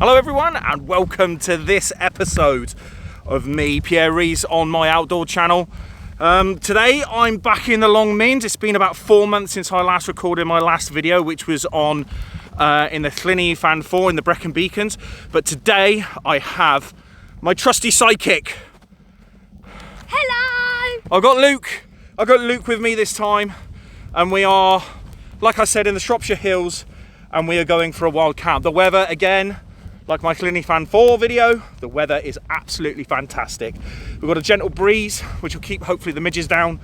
Hello everyone and welcome to this episode of me, Pierre Rees, on my outdoor channel. Today I'm back in the Longmynd. It's been about 4 months since I last recorded my last video, which was on in the Llyn Fan 4 in the Brecon Beacons. But today I have my trusty sidekick. Hello! I've got Luke with me this time, and we are, like I said, in the Shropshire Hills, and we are going for a wild camp. The weather, again, like my Llyn Fan 4 video, the weather is absolutely fantastic. We've got a gentle breeze, which will keep hopefully the midges down,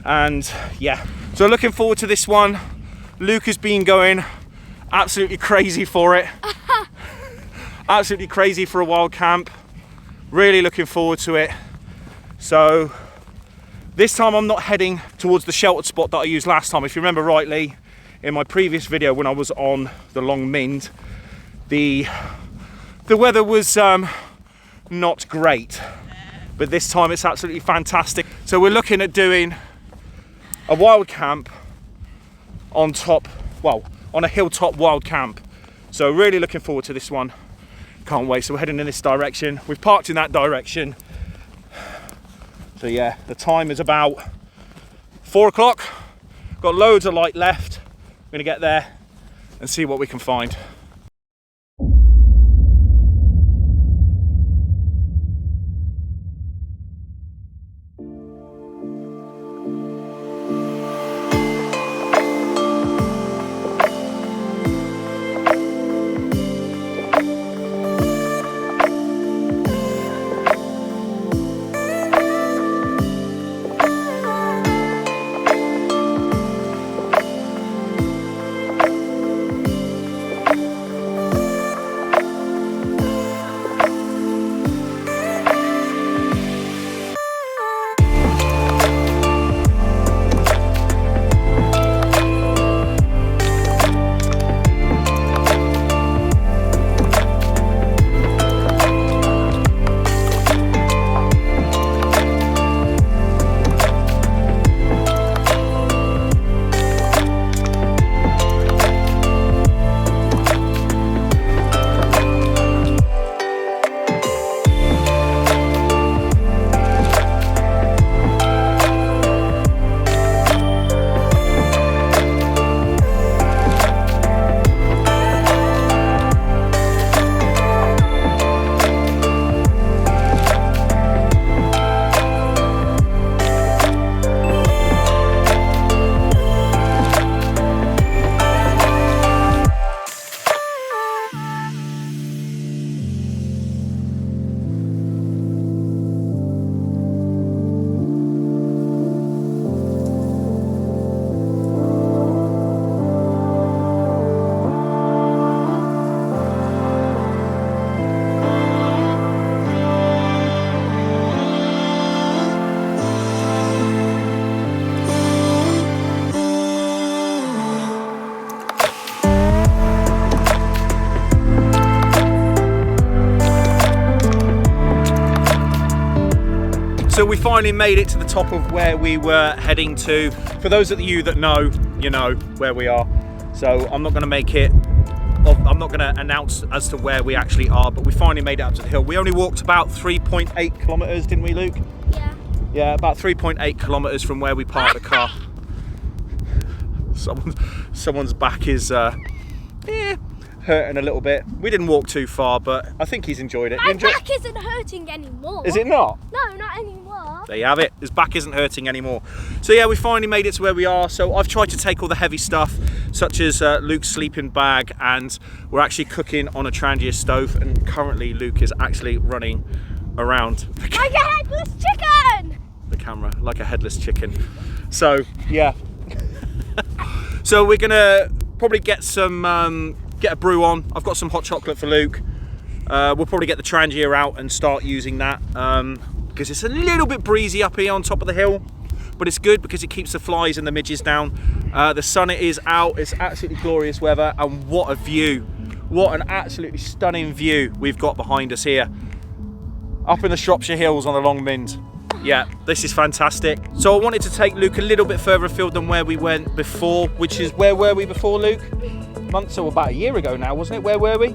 and yeah. So looking forward to this one. Luke has been going absolutely crazy for it. Absolutely crazy for a wild camp. Really looking forward to it. So this time I'm not heading towards the sheltered spot that I used last time. If you remember rightly, in my previous video when I was on the Longmynd, the weather was not great, but this time it's absolutely fantastic. So we're looking at doing a wild camp on top, well, on a hilltop wild camp. So really looking forward to this one. Can't wait. So we're heading in this direction. We've parked in that direction. So yeah, the time is about 4 o'clock. Got loads of light left. We're gonna get there and see what we can find. So we finally made it to the top of where we were heading to. For those of you that know, you know where we are. So I'm not going to announce as to where we actually are, but we finally made it up to the hill. We only walked about 3.8 kilometers, didn't we, Luke? Yeah. Yeah, about 3.8 kilometers from where we parked the car. Someone's back is hurting a little bit. We didn't walk too far, but I think he's enjoyed it. My back isn't hurting anymore. Is it not? No, not anymore. There you have it. His back isn't hurting anymore. So yeah, we finally made it to where we are. So I've tried to take all the heavy stuff, such as Luke's sleeping bag, and we're actually cooking on a Trangia stove. And currently, Luke is actually running around Like a headless chicken. the camera like a headless chicken. So yeah. So we're gonna probably get some get a brew on. I've got some hot chocolate for Luke. We'll probably get the Trangia out and start using that because it's a little bit breezy up here on top of the hill, but it's good because it keeps the flies and the midges down. The sun is out. It's absolutely glorious weather, and what a view. What an absolutely stunning view we've got behind us here. Up in the Shropshire Hills on the Longmynd. Yeah, this is fantastic. So I wanted to take Luke a little bit further afield than where we went before, which is, where were we before, Luke? Months or about a year ago now, wasn't it? Where were we?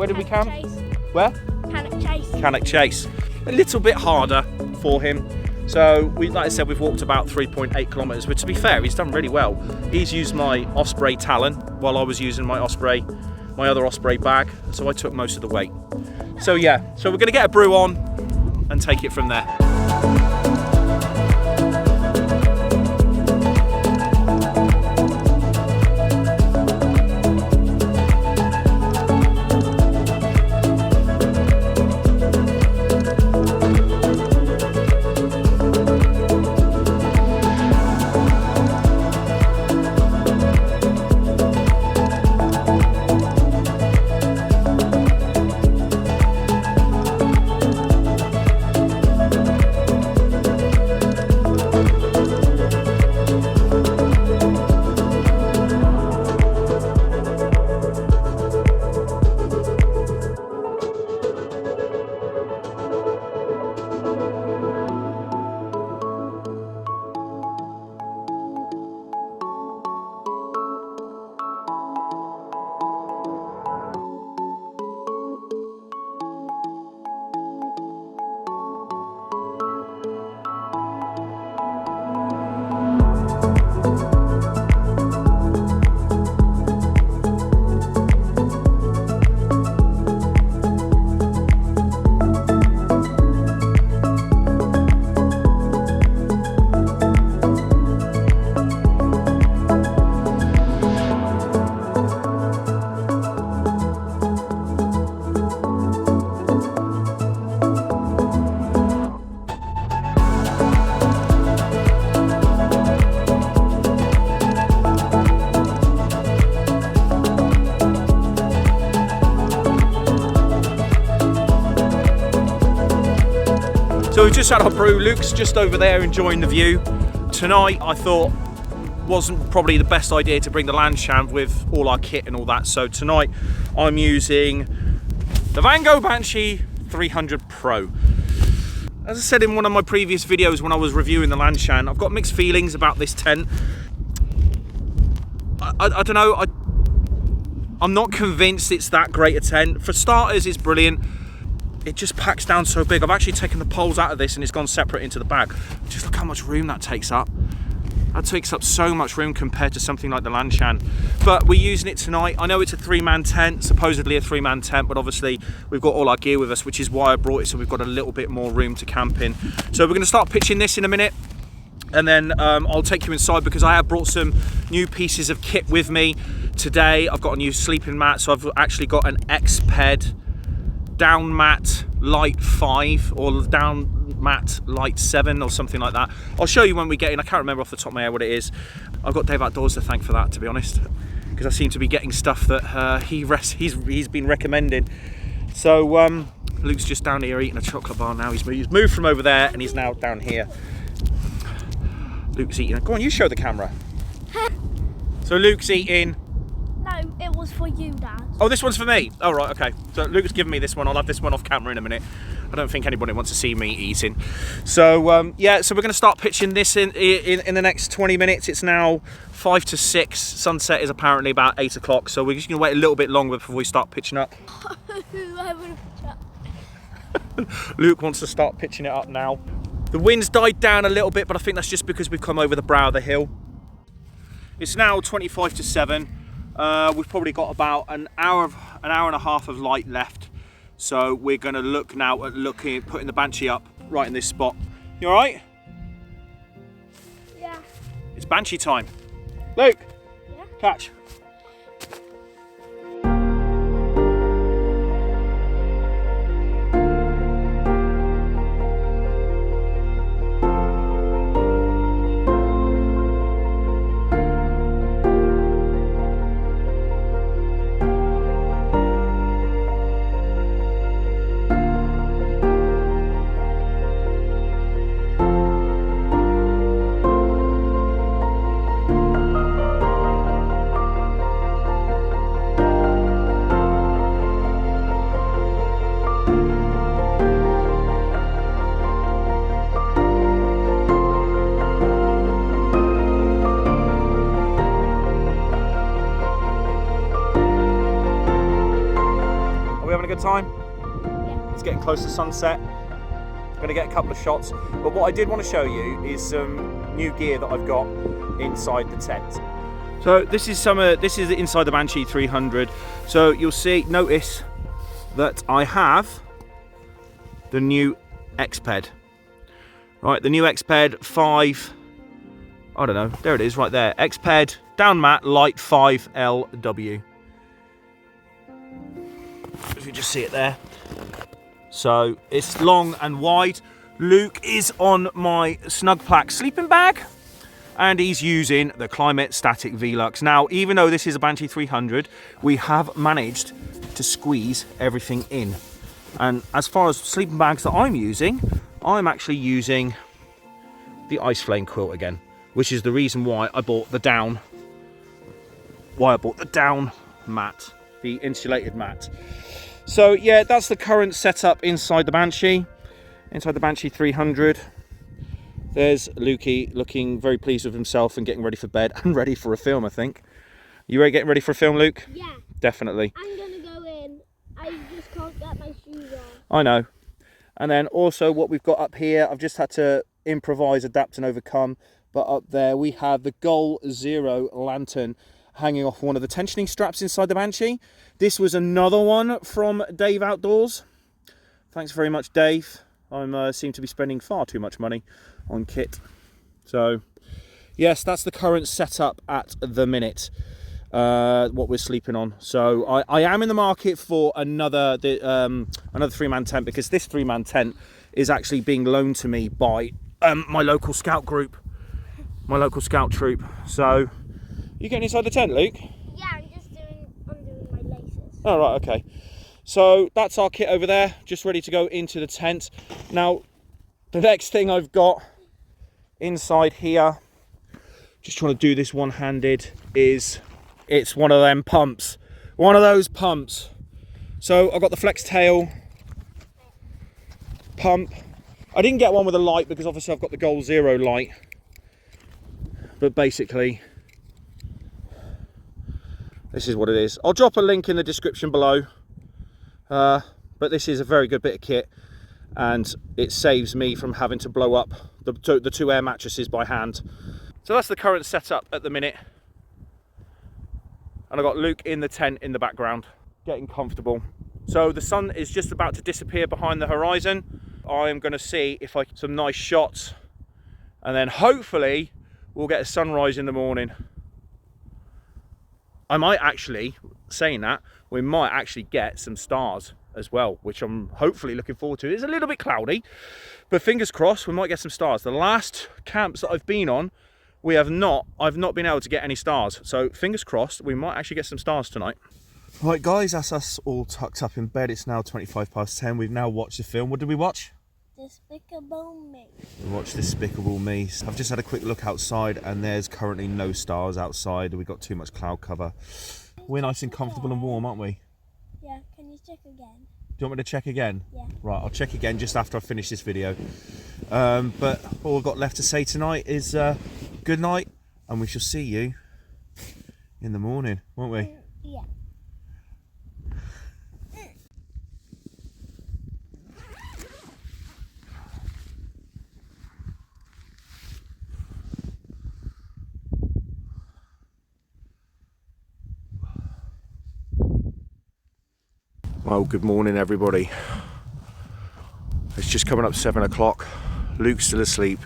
Where did we Cannock camp? Chase. Where? Cannock Chase. Cannock Chase. A little bit harder for him. So, like I said, we've walked about 3.8 kilometres, but to be fair, he's done really well. He's used my Osprey Talon while I was using my other Osprey bag, so I took most of the weight. So yeah, so we're going to get a brew on and take it from there. So we've just had our brew. Luke's just over there enjoying the view. Tonight I thought wasn't probably the best idea to bring the Lanshan with all our kit and all that. So tonight I'm using the Vango Banshee 300 Pro. As I said in one of my previous videos when I was reviewing the Lanshan, I've got mixed feelings about this tent. I don't know, I'm not convinced it's that great a tent. For starters, it's brilliant. It just packs down so big. I've actually taken the poles out of this and it's gone separate into the bag. Just look how much room that takes up. That takes up so much room compared to something like the Lanshan. But we're using it tonight. I know it's a 3-man tent, supposedly a 3-man tent, but obviously we've got all our gear with us, which is why I brought it, so we've got a little bit more room to camp in. So we're gonna start pitching this in a minute, and then I'll take you inside because I have brought some new pieces of kit with me today. I've got a new sleeping mat, so I've actually got an X-Ped Down Mat Light 5 or Down Mat Light 7 or something like that. I'll show you when we get in. I can't remember off the top of my head what it is. I've got Dave Outdoors to thank for that, to be honest, because I seem to be getting stuff that he's been recommending. So Luke's just down here eating a chocolate bar now. He's moved from over there and he's now down here. Luke's eating. Go on, you show the camera. So Luke's eating. No, it was for you, Dad. Oh, this one's for me. Oh, right, okay. So Luke's given me this one. I'll have this one off camera in a minute. I don't think anybody wants to see me eating. So, yeah, so we're going to start pitching this in the next 20 minutes. It's now 5 to 6. Sunset is apparently about 8 o'clock. So we're just going to wait a little bit longer before we start pitching up. I would have pitched up. Luke wants to start pitching it up now. The wind's died down a little bit, but I think that's just because we've come over the brow of the hill. It's now 25 to 7. We've probably got about an hour and a half of light left. So we're going to look now at putting the Banshee up right in this spot. You all right? Yeah. It's Banshee time. Luke, Yeah. catch. time? Yeah. It's getting close to sunset. Going to get a couple of shots, but what I did want to show you is some new gear that I've got inside the tent. So this is inside the Banshee 300. So you'll notice that I have the new X-Ped. Right, the new X-Ped 5, I don't know, there it is right there. X-Ped Down Mat Light 5LW. If you just see it there. So it's long and wide. Luke is on my Snugpack sleeping bag and he's using the Climate Static Velux. Now, even though this is a Banshee 300, we have managed to squeeze everything in. And as far as sleeping bags that I'm using, I'm actually using the Ice Flame quilt again, which is the reason why I bought the down mat, the insulated mat. So yeah, that's the current setup inside the Banshee 300. There's Lukey looking very pleased with himself and getting ready for bed and ready for a film, I think. You ready getting ready for a film, Luke? Yeah. Definitely. I'm gonna go in. I just can't get my shoes on. I know. And then also what we've got up here, I've just had to improvise, adapt and overcome. But up there we have the Goal Zero lantern hanging off one of the tensioning straps inside the Banshee. This was another one from Dave Outdoors. Thanks very much, Dave. I seem to be spending far too much money on kit. So yes, that's the current setup at the minute, what we're sleeping on. So I am in the market for another three-man tent, because this three-man tent is actually being loaned to me by my local scout group, my local scout troop. So you getting inside the tent, Luke? Yeah, I'm doing my laces. Oh, right, okay. So that's our kit over there, just ready to go into the tent. Now, the next thing I've got inside here, just trying to do this one-handed, is it's one of them pumps. One of those pumps. So I've got the Flex Tail pump. I didn't get one with a light because obviously I've got the Goal Zero light. But basically, this is what it is. I'll drop a link in the description below. But this is a very good bit of kit, and it saves me from having to blow up the two air mattresses by hand. So that's the current setup at the minute. And I've got Luke in the tent in the background, getting comfortable. So the sun is just about to disappear behind the horizon. I am going to see if I get some nice shots, and then hopefully we'll get a sunrise in the morning. I might actually, saying that, we might actually get some stars as well, which I'm hopefully looking forward to. It's a little bit cloudy, but fingers crossed we might get some stars. The last camps that I've been on, I've not been able to get any stars. So fingers crossed we might actually get some stars tonight. Right guys, that's us all tucked up in bed. It's now 10:25. We've now watched the film. What did we watch? Despicable Me. We watched Despicable Me. I've just had a quick look outside and there's currently no stars outside. We've got too much cloud cover. We're nice and comfortable and warm, aren't we? Yeah, can you check again? Do you want me to check again? Yeah. Right, I'll check again just after I finish this video. But all I've got left to say tonight is good night, and we shall see you in the morning, won't we? Yeah. Well, good morning everybody. It's just coming up 7 o'clock. Luke's still asleep.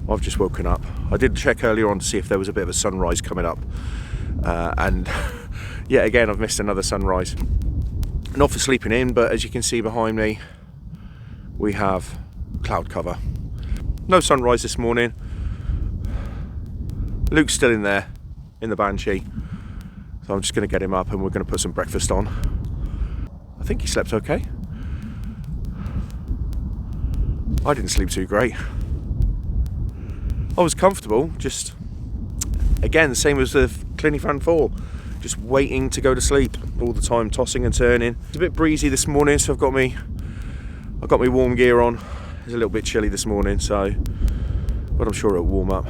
I've just woken up. I did check earlier on to see if there was a bit of a sunrise coming up. And yet again, I've missed another sunrise. Not for sleeping in, but as you can see behind me, we have cloud cover. No sunrise this morning. Luke's still in there, in the Banshee. So I'm just gonna get him up and we're gonna put some breakfast on. I think he slept okay. I didn't sleep too great. I was comfortable, just again, same as the Clini Fan 4, just waiting to go to sleep all the time, tossing and turning. It's a bit breezy this morning, so I've got my warm gear on. It's a little bit chilly this morning, so, but I'm sure it'll warm up.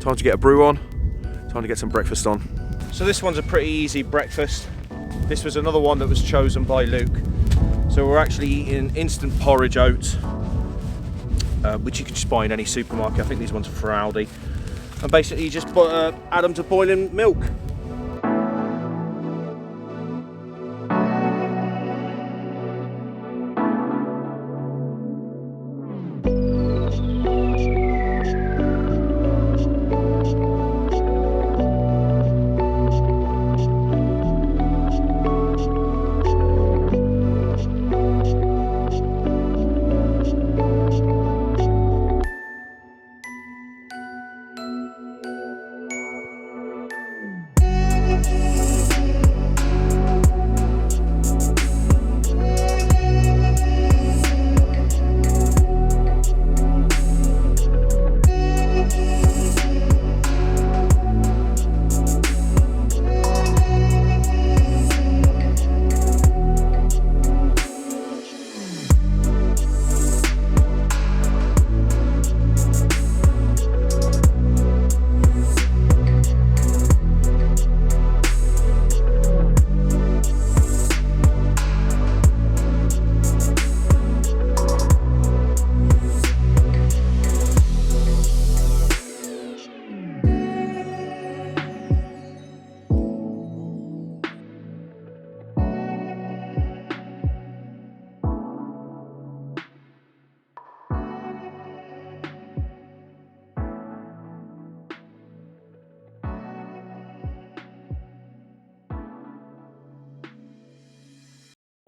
Time to get a brew on, time to get some breakfast on. So this one's a pretty easy breakfast. This was another one that was chosen by Luke. So we're actually eating instant porridge oats, which you can just buy in any supermarket. I think these ones are for Aldi. And basically you just add them to boiling milk.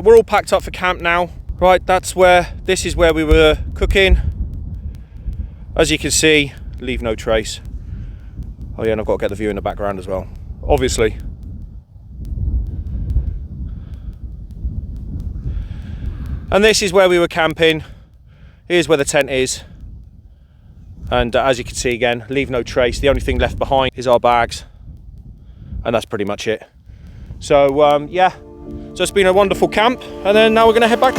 We're all packed up for camp now. Right, this is where we were cooking. As you can see, leave no trace. Oh yeah, and I've got to get the view in the background as well, obviously. And this is where we were camping. Here's where the tent is. And as you can see again, leave no trace. The only thing left behind is our bags. And that's pretty much it. So yeah. So it's been a wonderful camp, and then now we're going to head back.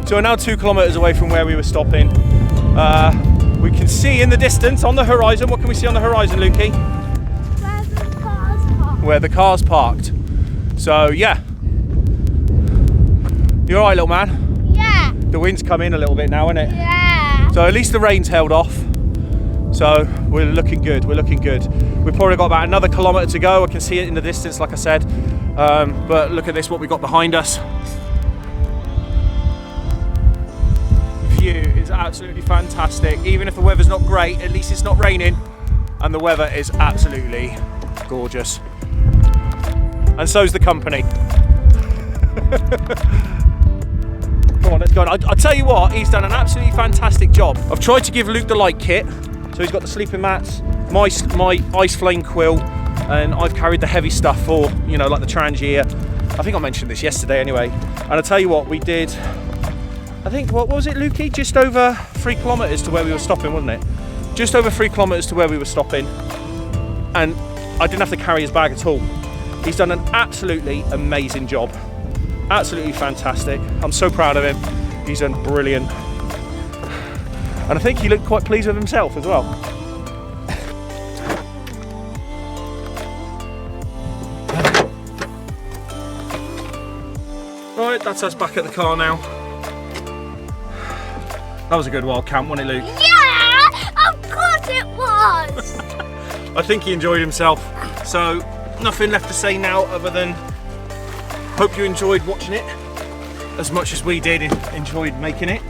So we're now 2 kilometers away from where we were stopping. We can see in the distance on the horizon. What can we see on the horizon, Lukey? Where the cars parked. Where the car's parked. So yeah. You alright, little man? Yeah. The wind's come in a little bit now, isn't it? Yeah. So at least the rain's held off. So we're looking good, we're looking good. We've probably got about another kilometre to go. I can see it in the distance, like I said. But look at this, what we've got behind us. View is absolutely fantastic. Even if the weather's not great, at least it's not raining. And the weather is absolutely gorgeous. And so's the company. Come on, let's go. I tell you what, he's done an absolutely fantastic job. I've tried to give Luke the light kit. So he's got the sleeping mats, my ice flame quilt, and I've carried the heavy stuff for, you know, like the Trangia. I think I mentioned this yesterday anyway. And I tell you what, we did, I think, what was it, Lukey? Just over 3 kilometres to where we were stopping, wasn't it? Just over 3 kilometres to where we were stopping. And I didn't have to carry his bag at all. He's done an absolutely amazing job. Absolutely fantastic. I'm so proud of him. He's done brilliant. And I think he looked quite pleased with himself as well. Right, that's us back at the car now. That was a good wild camp, wasn't it, Luke? Yeah! I think he enjoyed himself. So nothing left to say now other than hope you enjoyed watching it as much as we did and enjoyed making it.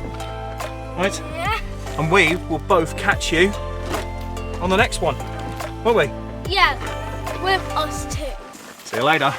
Right? Yeah. And we will both catch you on the next one, won't we? Yeah, with us too. See you later.